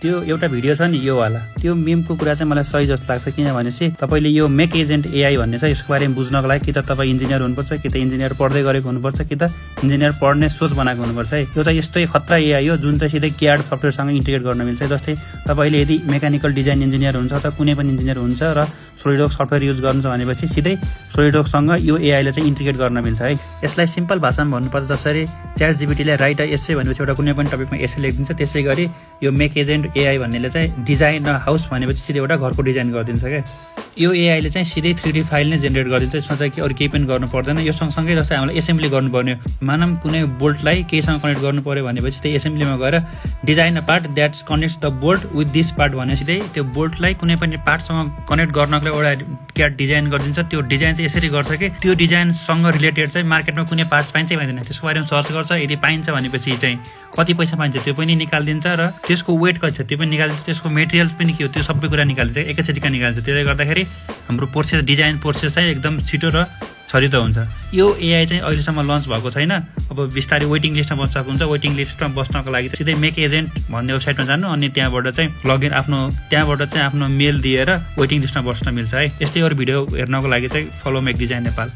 त्यो एउटा भिडियो छ नि यो वाला, त्यो मिमको कुरा चाहिँ मलाई सही जस्तो लाग्छ। किनभनेपछि तपाईले यो मेक एजेन्ट एआई भन्ने चाहिँ यसको बारेमा बुझ्नको लागि कि त तपाईँ इन्जिनियर हुनुपर्छ, कि त इन्जिनियर पढ्दै गरेको हुनुपर्छ, कि त इन्जिनियर पढ्ने सोच बनाएको हुनुपर्छ है। यो चाहिँ यस्तै खतरा एआई हो जुन चाहिँ सिधै क्याड सफ्टवेयरसँग इन्टिग्रेट गर्न मिल्छ। जस्तै तपाईले यदि मेकानिकल डिजाइन इन्जिनियर हुन्छ अथवा कुनै पनि इन्जिनियर हुन्छ र सोलिडवर्क्स सफ्टवेयर युज गर्नुहुन्छ भनेपछि सिधै सोलिडवर्क्ससँग यो एआईले चाहिँ इन्टिग्रेट गर्न मिल्छ है। यसलाई सिम्पल भाषामा भन्नुपर्छ जसरी च्याट जीपीटीले राइट अ एसे भनेपछि एउटा कुनै पनि टपिकमा एसे लेखिदिन्छ, त्यसै गरी यो मेक एजेन्ट एआई भन्नेले चाहिँ डिजाइन हाउस भनेपछि सिधै एउटा घरको डिजाइन गरिदिन्छ क्या। यो एआईले चाहिँ सिधै 3D फाइल नै जेनेरेट गरिदिन्छ। यसमा चाहिँ अरू केही पनि गर्नु पर्दैन। यो सँगसँगै जस्तै हामीलाई एसेम्ब्ली गर्नुपर्ने मानम कुनै बोल्टलाई केहीसँग कनेक्ट गर्नु पर्यो भनेपछि त्यही एसेम्ब्लीमा गएर design a part that connects the bolt with this part भनेपछि त्यो बोल्टलाई कुनै पनि पार्टसँग कनेक्ट गर्नको लागि एउटा क्याड डिजाइन गरिदिन्छ। त्यो डिजाइन चाहिँ यसरी गर्छ कि त्यो डिजाइनसँग रिलेटेड चाहिँ मार्केटमा कुनै पार्ट्स पाइन्छ पाइँदैन त्यसको बारेमा सर्च गर्छ। यदि पाइन्छ भनेपछि चाहिँ कति पैसा पाइन्छ त्यो पनि निकालिदिन्छ र त्यसको वेट कति छ त्यो पनि निकालिदिन्छ, त्यसको मेटेरियल्स पनि के हो त्यो सबै कुरा निकालिदिन्छ, एकैचोटिका निकालिन्छ। त्यसले गर्दाखेरि हाम्रो प्रोसेस डिजाइन प्रोसेस चाहिँ एकदम छिटो र छरितो हुन्छ। यो एआई चाहिँ अहिलेसम्म लन्च भएको छैन। अब बिस्तारै वेटिङ लिस्टमा बस्न सक्नुहुन्छ। वेटिङ लिस्टमा बस्नको लागि सिधै मेक एजेन्ट भन्ने वेबसाइटमा जानु अनि त्यहाँबाट चाहिँ लगइन त्यहाँबाट चाहिँ आफ्नो मेल दिएर वेटिङ लिस्टमा बस्न मिल्छ है। यस्तै अरू भिडियो हेर्नको लागि चाहिँ फलो मेक डिजाइन नेपाल।